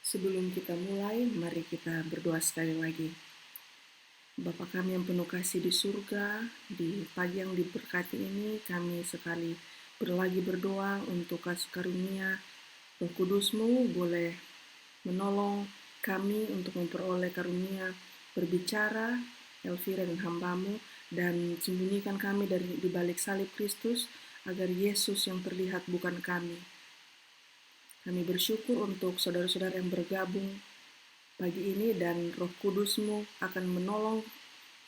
Sebelum kita mulai, mari kita berdoa sekali lagi. Bapa kami yang penuh kasih di surga, di pagi yang diberkati ini, kami sekali berlagi berdoa untuk kasih karunia Roh Kudus-Mu boleh menolong kami untuk memperoleh karunia berbicara, Elvira dan hamba-Mu, dan sembunyikan kami dari di balik salib Kristus, agar Yesus yang terlihat bukan kami. Kami bersyukur untuk saudara-saudara yang bergabung pagi ini, dan Roh Kudus-Mu akan menolong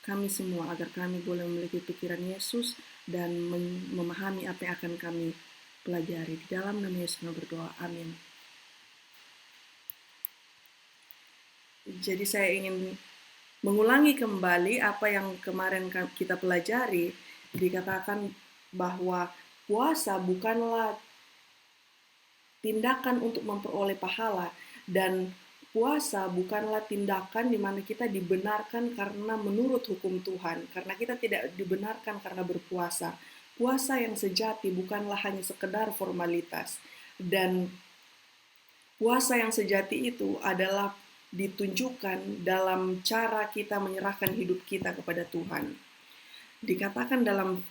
kami semua agar kami boleh memiliki pikiran Yesus dan memahami apa yang akan kami pelajari. Di dalam nama Yesus kami berdoa, amin. Jadi saya ingin mengulangi kembali apa yang kemarin kita pelajari. Dikatakan bahwa puasa bukanlah tindakan untuk memperoleh pahala, dan puasa bukanlah tindakan di mana kita dibenarkan karena menurut hukum Tuhan, karena kita tidak dibenarkan karena berpuasa. Puasa yang sejati bukanlah hanya sekedar formalitas, dan puasa yang sejati itu adalah ditunjukkan dalam cara kita menyerahkan hidup kita kepada Tuhan. Dikatakan dalam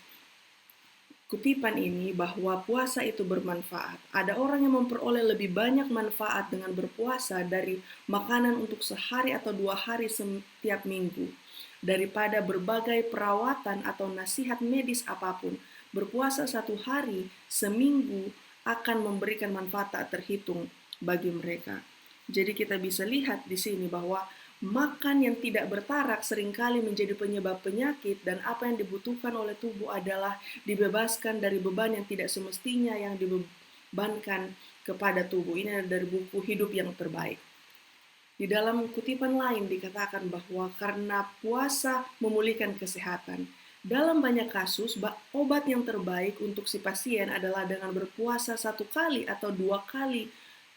kutipan ini bahwa puasa itu bermanfaat. Ada orang yang memperoleh lebih banyak manfaat dengan berpuasa dari makanan untuk sehari atau 2 hari setiap minggu, daripada berbagai perawatan atau nasihat medis apapun. Berpuasa 1 hari seminggu akan memberikan manfaat tak terhitung bagi mereka. Jadi kita bisa lihat di sini bahwa makan yang tidak bertarak seringkali menjadi penyebab penyakit, dan apa yang dibutuhkan oleh tubuh adalah dibebaskan dari beban yang tidak semestinya yang dibebankan kepada tubuh. Ini adalah dari buku Hidup yang Terbaik. Di dalam kutipan lain dikatakan bahwa karena puasa memulihkan kesehatan. Dalam banyak kasus, obat yang terbaik untuk si pasien adalah dengan berpuasa 1 kali atau 2 kali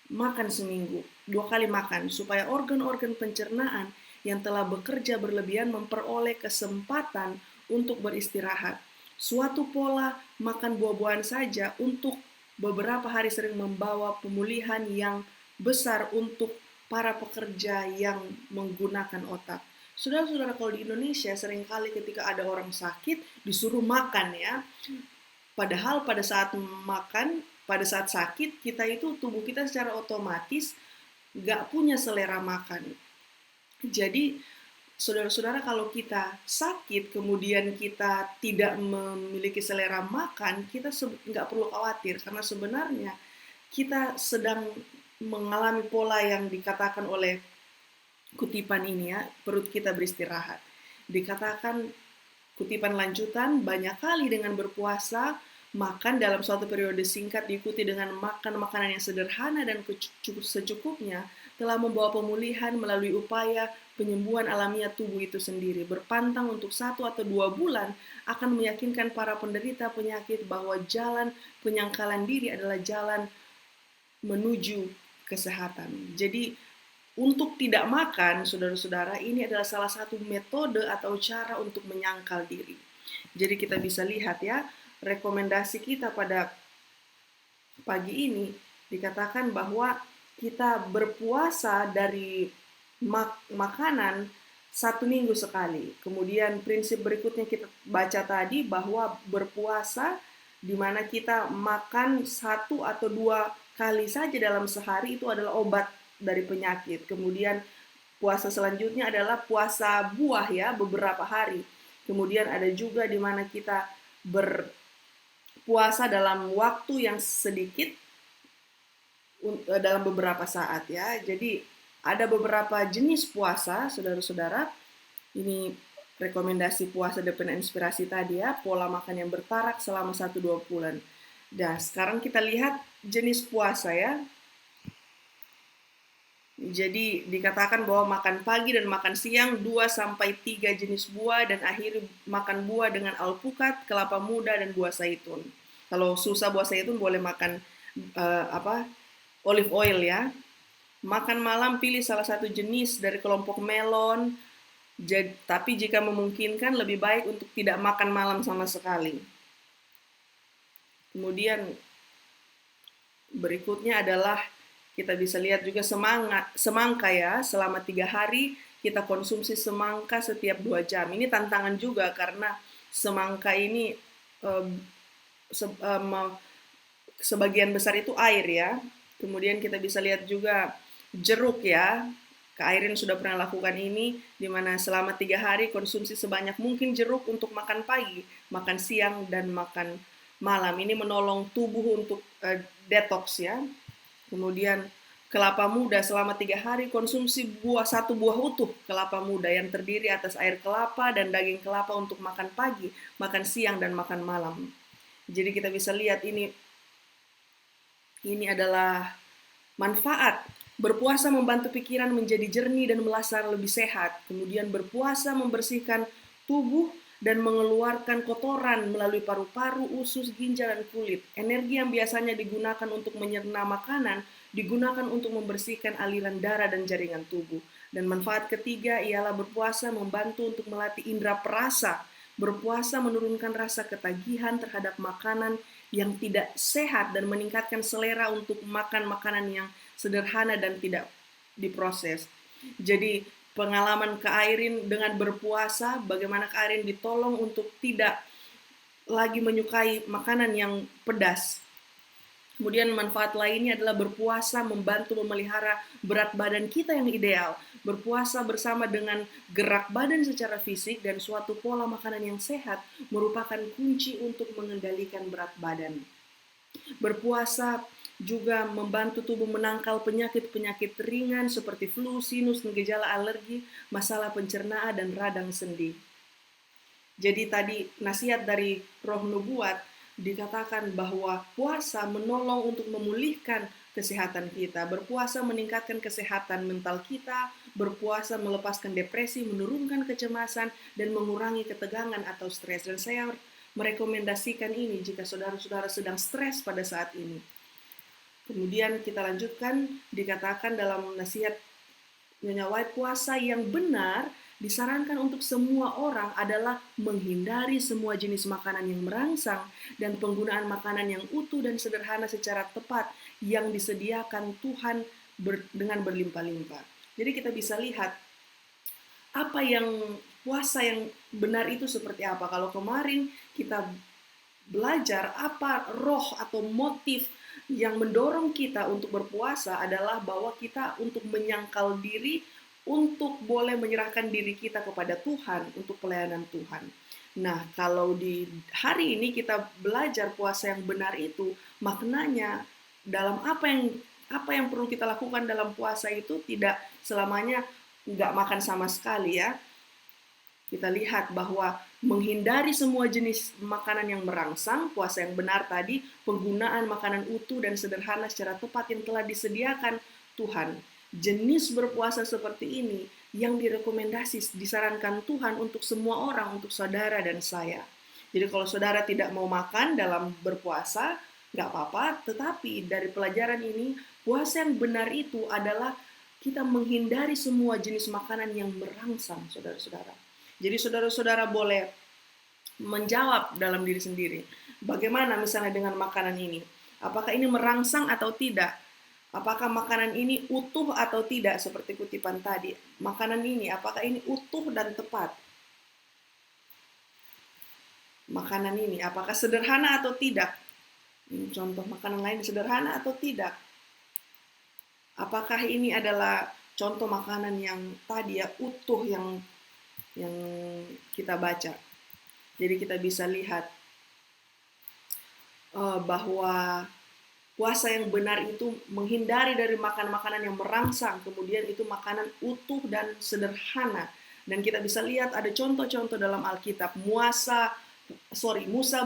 makan seminggu, 2 kali makan, supaya organ-organ pencernaan yang telah bekerja berlebihan memperoleh kesempatan untuk beristirahat. Suatu pola makan buah-buahan saja untuk beberapa hari sering membawa pemulihan yang besar untuk para pekerja yang menggunakan otak. Saudara-saudara, kalau di Indonesia seringkali ketika ada orang sakit disuruh makan ya. Padahal pada saat makan, pada saat sakit, kita itu tubuh kita secara otomatis nggak punya selera makan. Jadi saudara-saudara, kalau kita sakit kemudian kita tidak memiliki selera makan, kita nggak perlu khawatir, karena sebenarnya kita sedang mengalami pola yang dikatakan oleh kutipan ini ya, perut kita beristirahat. Dikatakan kutipan lanjutan, banyak kali dengan berpuasa, makan dalam suatu periode singkat diikuti dengan makan makanan yang sederhana dan secukupnya telah membawa pemulihan melalui upaya penyembuhan alamiah tubuh itu sendiri. Berpantang untuk 1 atau 2 bulan akan meyakinkan para penderita penyakit bahwa jalan penyangkalan diri adalah jalan menuju kesehatan. Jadi untuk tidak makan, saudara-saudara, ini adalah salah satu metode atau cara untuk menyangkal diri. Jadi kita bisa lihat ya, rekomendasi kita pada pagi ini dikatakan bahwa kita berpuasa dari makanan 1 minggu sekali. Kemudian prinsip berikutnya kita baca tadi bahwa berpuasa di mana kita makan 1 atau 2 kali saja dalam sehari itu adalah obat dari penyakit. Kemudian puasa selanjutnya adalah puasa buah ya, beberapa hari. Kemudian ada juga di mana kita berpuasa dalam waktu yang sedikit dalam beberapa saat ya. Jadi ada beberapa jenis puasa, saudara-saudara. Ini rekomendasi puasa Depan Inspirasi tadi ya, pola makan yang bertarak selama 1-2 bulan. Dan sekarang kita lihat jenis puasa ya. Jadi dikatakan bahwa makan pagi dan makan siang 2-3 jenis buah, dan akhiri makan buah dengan alpukat, kelapa muda, dan buah zaitun. Kalau susah buah zaitun boleh makan olive oil ya. Makan malam pilih salah satu jenis dari kelompok melon, tapi jika memungkinkan lebih baik untuk tidak makan malam sama sekali. Kemudian berikutnya adalah Kita bisa lihat juga semangka ya, selama 3 hari kita konsumsi semangka setiap 2 jam. Ini tantangan juga karena semangka ini eh, sebagian besar itu air ya. Kemudian kita bisa lihat juga jeruk ya. Kak Airin sudah pernah lakukan ini, di mana selama 3 hari konsumsi sebanyak mungkin jeruk untuk makan pagi, makan siang, dan makan malam. Ini menolong tubuh untuk detox ya. Kemudian kelapa muda selama 3 hari konsumsi satu buah utuh kelapa muda yang terdiri atas air kelapa dan daging kelapa untuk makan pagi, makan siang, dan makan malam. Jadi kita bisa lihat ini adalah manfaat. Berpuasa membantu pikiran menjadi jernih dan merasa lebih sehat. Kemudian berpuasa membersihkan tubuh dan mengeluarkan kotoran melalui paru-paru, usus, ginjal, dan kulit. Energi yang biasanya digunakan untuk menyerna makanan digunakan untuk membersihkan aliran darah dan jaringan tubuh. Dan manfaat ketiga ialah berpuasa membantu untuk melatih indera perasa. Berpuasa menurunkan rasa ketagihan terhadap makanan yang tidak sehat dan meningkatkan selera untuk makan makanan yang sederhana dan tidak diproses. Jadi pengalaman Kak Airin dengan berpuasa, bagaimana Kak Airin ditolong untuk tidak lagi menyukai makanan yang pedas. Kemudian manfaat lainnya adalah berpuasa membantu memelihara berat badan kita yang ideal. Berpuasa bersama dengan gerak badan secara fisik dan suatu pola makanan yang sehat merupakan kunci untuk mengendalikan berat badan. Berpuasa juga membantu tubuh menangkal penyakit-penyakit ringan seperti flu, sinus, gejala alergi, masalah pencernaan, dan radang sendi. Jadi tadi nasihat dari Roh Nubuat dikatakan bahwa puasa menolong untuk memulihkan kesehatan kita. Berpuasa meningkatkan kesehatan mental kita, berpuasa melepaskan depresi, menurunkan kecemasan, dan mengurangi ketegangan atau stres. Dan saya merekomendasikan ini jika saudara-saudara sedang stres pada saat ini. Kemudian kita lanjutkan, dikatakan dalam nasihat Nyonya White, puasa yang benar disarankan untuk semua orang adalah menghindari semua jenis makanan yang merangsang dan penggunaan makanan yang utuh dan sederhana secara tepat yang disediakan Tuhan dengan berlimpah-limpah. Jadi kita bisa lihat apa yang puasa yang benar itu seperti apa. Kalau kemarin kita belajar apa roh atau motif yang mendorong kita untuk berpuasa adalah bahwa kita untuk menyangkal diri, untuk boleh menyerahkan diri kita kepada Tuhan untuk pelayanan Tuhan. Nah, kalau di hari ini kita belajar puasa yang benar itu, maknanya dalam apa yang perlu kita lakukan dalam puasa itu tidak selamanya nggak makan sama sekali ya. Kita lihat bahwa menghindari semua jenis makanan yang merangsang, puasa yang benar tadi, penggunaan makanan utuh dan sederhana secara tepat yang telah disediakan Tuhan. Jenis berpuasa seperti ini yang direkomendasi, disarankan Tuhan untuk semua orang, untuk saudara dan saya. Jadi kalau saudara tidak mau makan dalam berpuasa, nggak apa-apa, tetapi dari pelajaran ini, puasa yang benar itu adalah kita menghindari semua jenis makanan yang merangsang, saudara-saudara. Jadi saudara-saudara boleh menjawab dalam diri sendiri. Bagaimana misalnya dengan makanan ini? Apakah ini merangsang atau tidak? Apakah makanan ini utuh atau tidak? Seperti kutipan tadi. Makanan ini, apakah ini utuh dan tepat? Makanan ini, apakah sederhana atau tidak? Ini contoh makanan lain sederhana atau tidak? Apakah ini adalah contoh makanan yang tadi ya, utuh yang kita baca. Jadi kita bisa lihat bahwa puasa yang benar itu menghindari dari makanan-makanan yang merangsang, kemudian itu makanan utuh dan sederhana. Dan kita bisa lihat ada contoh-contoh dalam Alkitab. Musa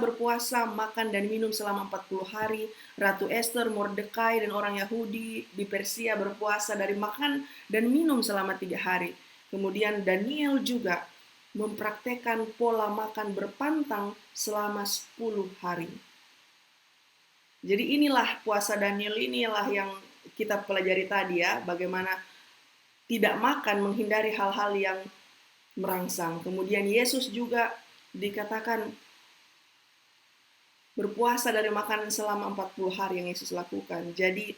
berpuasa, makan dan minum selama 40 hari. Ratu Esther, Mordekai, dan orang Yahudi di Persia berpuasa dari makan dan minum selama 3 hari. Kemudian Daniel juga mempraktekkan pola makan berpantang selama 10 hari. Jadi inilah puasa Daniel, inilah yang kita pelajari tadi ya, bagaimana tidak makan, menghindari hal-hal yang merangsang. Kemudian Yesus juga dikatakan berpuasa dari makanan selama 40 hari yang Yesus lakukan. Jadi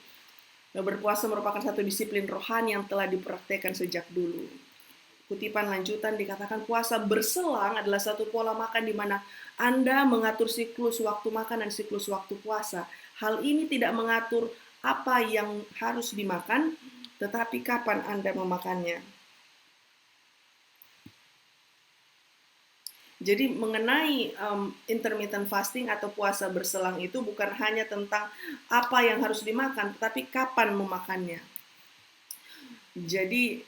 Berpuasa merupakan satu disiplin rohani yang telah dipraktekkan sejak dulu. Kutipan lanjutan dikatakan puasa berselang adalah satu pola makan di mana Anda mengatur siklus waktu makan dan siklus waktu puasa. Hal ini tidak mengatur apa yang harus dimakan, tetapi kapan Anda memakannya. Jadi mengenai intermittent fasting atau puasa berselang itu bukan hanya tentang apa yang harus dimakan, tetapi kapan memakannya. Jadi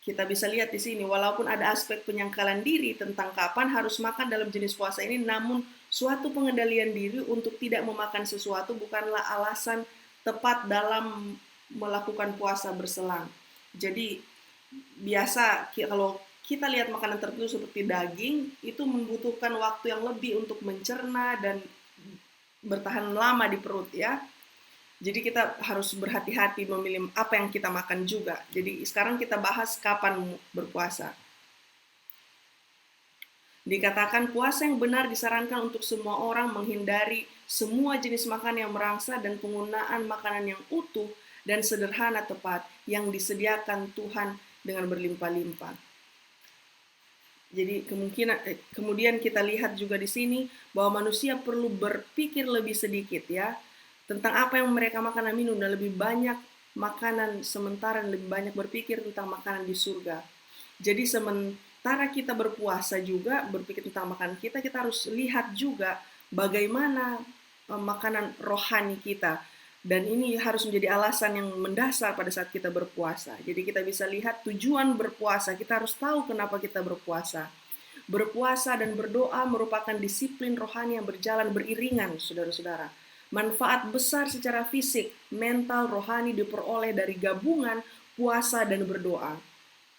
kita bisa lihat di sini, walaupun ada aspek penyangkalan diri tentang kapan harus makan dalam jenis puasa ini, namun suatu pengendalian diri untuk tidak memakan sesuatu bukanlah alasan tepat dalam melakukan puasa berselang. Jadi biasa kalau kita lihat makanan tertentu seperti daging, itu membutuhkan waktu yang lebih untuk mencerna dan bertahan lama di perut ya. Jadi kita harus berhati-hati memilih apa yang kita makan juga. Jadi sekarang kita bahas kapan berpuasa. Dikatakan puasa yang benar disarankan untuk semua orang, menghindari semua jenis makanan yang merangsang dan penggunaan makanan yang utuh dan sederhana tepat yang disediakan Tuhan dengan berlimpah-limpah. Jadi kemudian kita lihat juga di sini bahwa manusia perlu berpikir lebih sedikit ya tentang apa yang mereka makan dan minum, dan lebih banyak makanan sementara dan lebih banyak berpikir tentang makanan di surga. Jadi sementara kita berpuasa juga berpikir tentang makanan kita harus lihat juga bagaimana makanan rohani kita. Dan ini harus menjadi alasan yang mendasar pada saat kita berpuasa. Jadi kita bisa lihat tujuan berpuasa, kita harus tahu kenapa kita berpuasa. Berpuasa dan berdoa merupakan disiplin rohani yang berjalan beriringan, saudara-saudara. Manfaat besar secara fisik, mental, rohani diperoleh dari gabungan puasa dan berdoa.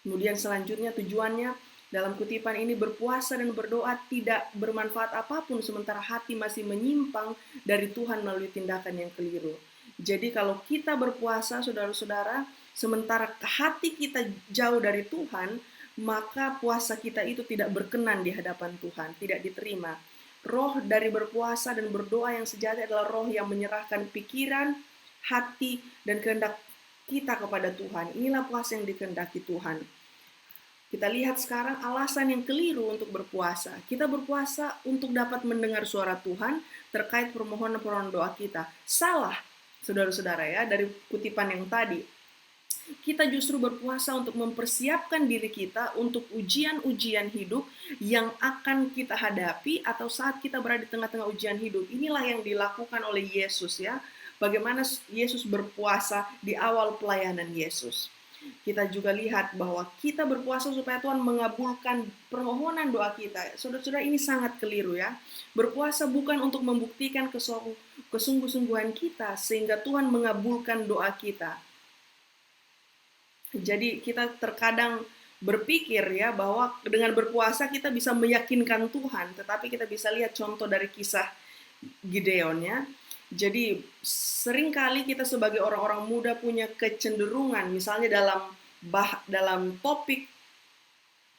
Kemudian selanjutnya tujuannya dalam kutipan ini, berpuasa dan berdoa tidak bermanfaat apapun sementara hati masih menyimpang dari Tuhan melalui tindakan yang keliru. Jadi kalau kita berpuasa, saudara-saudara, sementara hati kita jauh dari Tuhan, maka puasa kita itu tidak berkenan di hadapan Tuhan, tidak diterima. Roh dari berpuasa dan berdoa yang sejati adalah roh yang menyerahkan pikiran, hati, dan kehendak kita kepada Tuhan. Inilah puasa yang dikehendaki Tuhan. Kita lihat sekarang alasan yang keliru untuk berpuasa. Kita berpuasa untuk dapat mendengar suara Tuhan terkait permohonan doa kita. Salah, saudara-saudara ya, dari kutipan yang tadi. Kita justru berpuasa untuk mempersiapkan diri kita untuk ujian-ujian hidup yang akan kita hadapi atau saat kita berada di tengah-tengah ujian hidup. Inilah yang dilakukan oleh Yesus ya. Bagaimana Yesus berpuasa di awal pelayanan Yesus. Kita juga lihat bahwa kita berpuasa supaya Tuhan mengabulkan permohonan doa kita. Saudara-saudara, ini sangat keliru ya. Berpuasa bukan untuk membuktikan kesungguh-sungguhan kita sehingga Tuhan mengabulkan doa kita. Jadi kita terkadang berpikir ya bahwa dengan berpuasa kita bisa meyakinkan Tuhan, tetapi kita bisa lihat contoh dari kisah Gideon ya. Jadi seringkali kita sebagai orang-orang muda punya kecenderungan, misalnya dalam topik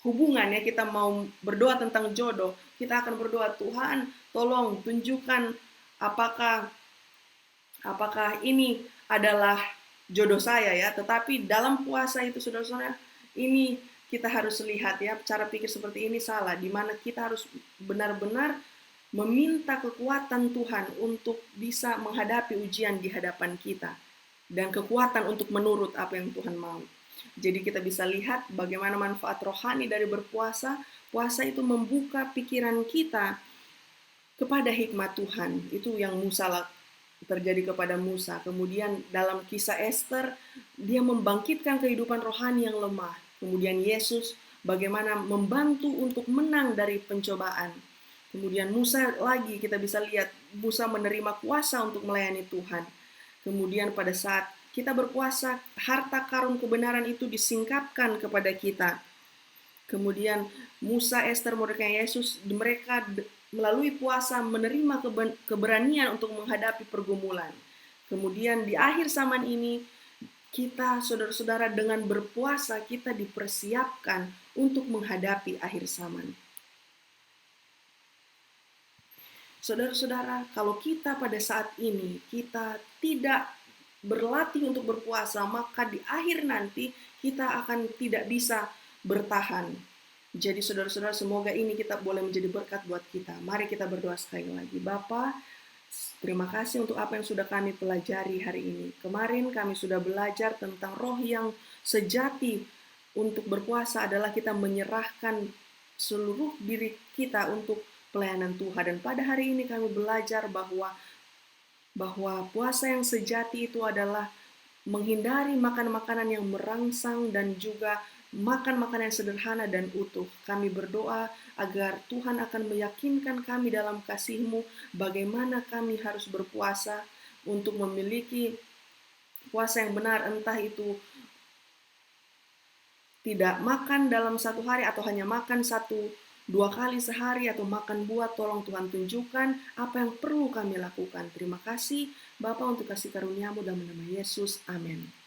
hubungan ya, kita mau berdoa tentang jodoh, kita akan berdoa, Tuhan tolong tunjukkan apakah ini adalah jodoh saya ya. Tetapi dalam puasa itu saudara-saudara, ini kita harus lihat ya, cara pikir seperti ini salah, di mana kita harus benar-benar meminta kekuatan Tuhan untuk bisa menghadapi ujian di hadapan kita dan kekuatan untuk menurut apa yang Tuhan mau. Jadi kita bisa lihat bagaimana manfaat rohani dari berpuasa. Puasa itu membuka pikiran kita kepada hikmat Tuhan. Itu yang terjadi kepada Musa. Kemudian dalam kisah Esther, dia membangkitkan kehidupan rohani yang lemah. Kemudian Yesus bagaimana membantu untuk menang dari pencobaan. Kemudian Musa lagi, kita bisa lihat Musa menerima kuasa untuk melayani Tuhan. Kemudian pada saat kita berpuasa, harta karun kebenaran itu disingkapkan kepada kita. Kemudian Musa, Esther, Mordekai, Yesus, mereka melalui puasa menerima keberanian untuk menghadapi pergumulan. Kemudian di akhir zaman ini, kita saudara-saudara dengan berpuasa kita dipersiapkan untuk menghadapi akhir zaman. Saudara-saudara, kalau kita pada saat ini kita tidak berlatih untuk berpuasa, maka di akhir nanti kita akan tidak bisa bertahan. Jadi saudara-saudara, semoga ini kita boleh menjadi berkat buat kita. Mari kita berdoa sekali lagi. Bapa, terima kasih untuk apa yang sudah kami pelajari hari ini. Kemarin kami sudah belajar tentang roh yang sejati untuk berpuasa adalah kita menyerahkan seluruh diri kita untuk pelayanan Tuhan. Dan pada hari ini kami belajar bahwa puasa yang sejati itu adalah menghindari makan makanan yang merangsang dan juga makan makanan yang sederhana dan utuh. Kami berdoa agar Tuhan akan meyakinkan kami dalam kasih-Mu bagaimana kami harus berpuasa untuk memiliki puasa yang benar, entah itu tidak makan dalam satu hari atau hanya makan dua kali sehari atau makan buah. Tolong Tuhan tunjukkan apa yang perlu kami lakukan. Terima kasih Bapa untuk kasih karunia-Mu dalam nama Yesus. Amin.